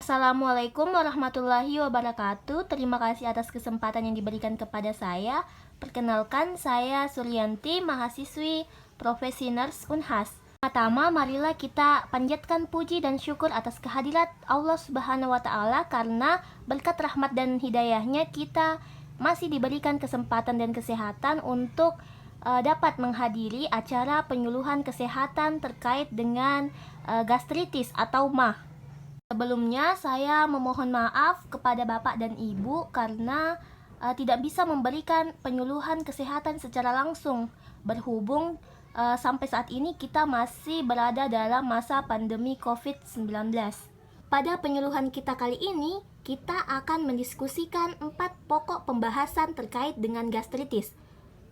Assalamualaikum warahmatullahi wabarakatuh. Terima kasih atas kesempatan yang diberikan kepada saya. Perkenalkan, saya Suryanti, mahasiswi profesi Nurse Unhas. Pertama, marilah kita panjatkan puji dan syukur atas kehadirat Allah Subhanahu wa Ta'ala, karena berkat rahmat dan hidayahnya kita masih diberikan kesempatan dan kesehatan untuk dapat menghadiri acara penyuluhan kesehatan terkait dengan gastritis atau MAH. Sebelumnya saya memohon maaf kepada Bapak dan Ibu karena tidak bisa memberikan penyuluhan kesehatan secara langsung, berhubung sampai saat ini kita masih berada dalam masa pandemi COVID-19. Pada penyuluhan kita kali ini, kita akan mendiskusikan 4 pokok pembahasan terkait dengan gastritis.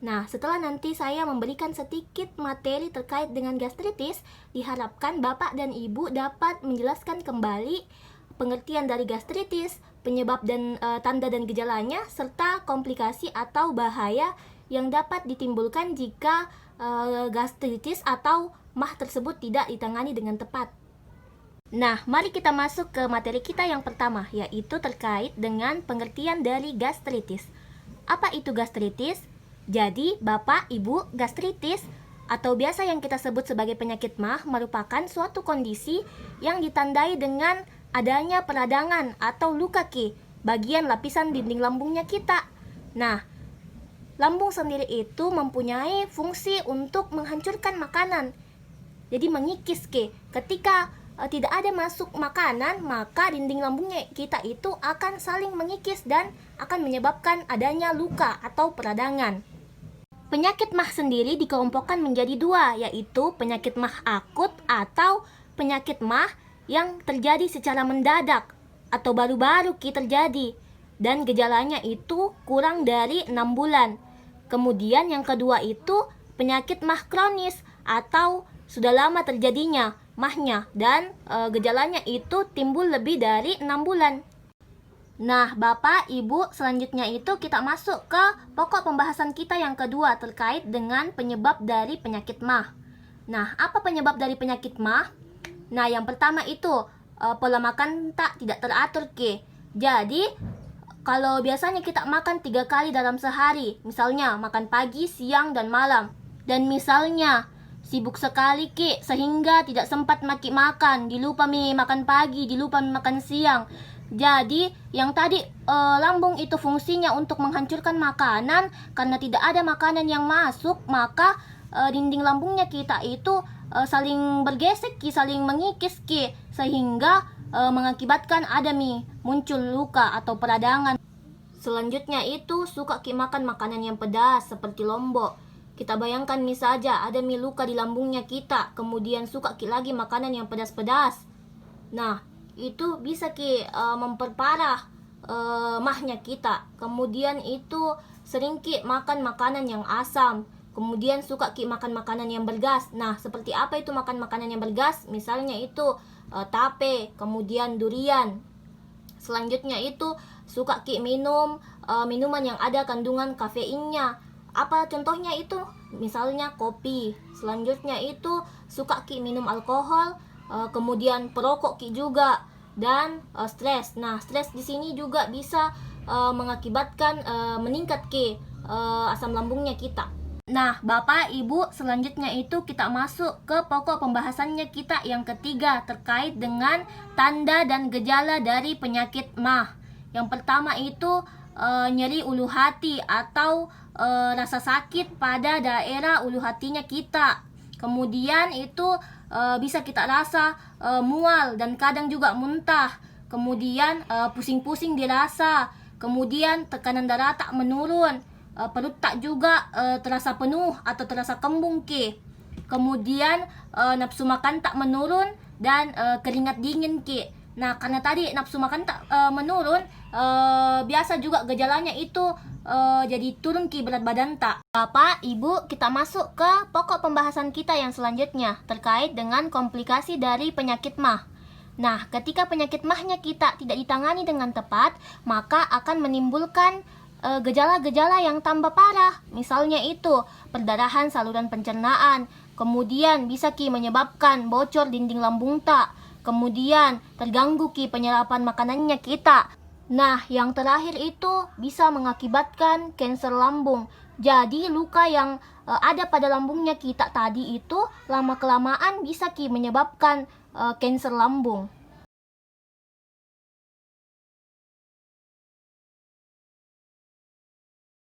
Nah, setelah nanti saya memberikan sedikit materi terkait dengan gastritis, diharapkan Bapak dan Ibu dapat menjelaskan kembali pengertian dari gastritis, penyebab dan tanda dan gejalanya, serta komplikasi atau bahaya yang dapat ditimbulkan jika gastritis atau MAH tersebut tidak ditangani dengan tepat. Nah, mari kita masuk ke materi kita yang pertama, yaitu terkait dengan pengertian dari gastritis. Apa itu gastritis? Jadi, Bapak, Ibu, gastritis atau biasa yang kita sebut sebagai penyakit MAH merupakan suatu kondisi yang ditandai dengan adanya peradangan atau luka bagian lapisan dinding lambungnya kita. Nah, lambung sendiri itu mempunyai fungsi untuk menghancurkan makanan. Jadi mengikis ketika tidak ada masuk makanan, maka dinding lambungnya kita itu akan saling mengikis dan akan menyebabkan adanya luka atau peradangan. Penyakit MAH sendiri dikelompokkan menjadi 2, yaitu penyakit MAH akut atau penyakit MAH yang terjadi secara mendadak atau baru-baru terjadi dan gejalanya itu kurang dari 6 bulan. Kemudian yang kedua itu penyakit MAH kronis atau sudah lama terjadinya MAH-nya dan gejalanya itu timbul lebih dari 6 bulan. Nah, Bapak, Ibu, selanjutnya itu kita masuk ke pokok pembahasan kita yang kedua terkait dengan penyebab dari penyakit MAH. Nah, apa penyebab dari penyakit MAH? Nah, yang pertama itu pola makan tidak teratur Jadi, kalau biasanya kita makan 3 kali dalam sehari, misalnya makan pagi, siang, dan malam. Dan misalnya sibuk sekali sehingga tidak sempat makan, dilupa makan pagi, dilupa makan siang. Jadi yang tadi lambung itu fungsinya untuk menghancurkan makanan, karena tidak ada makanan yang masuk, maka dinding lambungnya kita itu saling bergesek saling mengikis sehingga mengakibatkan ada muncul luka atau peradangan. Selanjutnya itu suka makan makanan yang pedas seperti lombok. Kita bayangkan saja ada luka di lambungnya kita, kemudian suka lagi makanan yang pedas-pedas. Nah, itu bisa memperparah MAH-nya kita. Kemudian itu sering makan makanan yang asam. Kemudian suka makan makanan yang bergas. Nah, seperti apa itu makan makanan yang bergas? Misalnya itu tape, kemudian durian. Selanjutnya itu suka minum minuman yang ada kandungan kafeinnya. Apa contohnya itu? Misalnya kopi. Selanjutnya itu suka minum alkohol, kemudian perokok juga, dan stres. Nah, stres di sini juga bisa mengakibatkan meningkat asam lambungnya kita. Nah, Bapak, Ibu, selanjutnya itu kita masuk ke pokok pembahasannya kita yang ketiga terkait dengan tanda dan gejala dari penyakit MAH. Yang pertama itu nyeri ulu hati atau rasa sakit pada daerah ulu hatinya kita. Kemudian itu bisa kita rasa mual dan kadang juga muntah. Kemudian pusing-pusing dirasa. Kemudian tekanan darah tak menurun. Perut tak juga terasa penuh atau terasa kembung Kemudian nafsu makan tak menurun dan keringat dingin Nah, karena tadi nafsu makan tak menurun, biasa juga gejalanya itu jadi turun berat badan tak. Bapak, Ibu, kita masuk ke pokok pembahasan kita yang selanjutnya terkait dengan komplikasi dari penyakit MAH. Nah, ketika penyakit MAH-nya kita tidak ditangani dengan tepat, maka akan menimbulkan gejala-gejala yang tambah parah. Misalnya itu perdarahan saluran pencernaan, kemudian bisa menyebabkan bocor dinding lambung tak. Kemudian terganggu Ki penyerapan makanannya kita. Nah, yang terakhir itu bisa mengakibatkan kanker lambung. Jadi luka yang ada pada lambungnya kita tadi itu lama-kelamaan bisa Ki menyebabkan kanker lambung.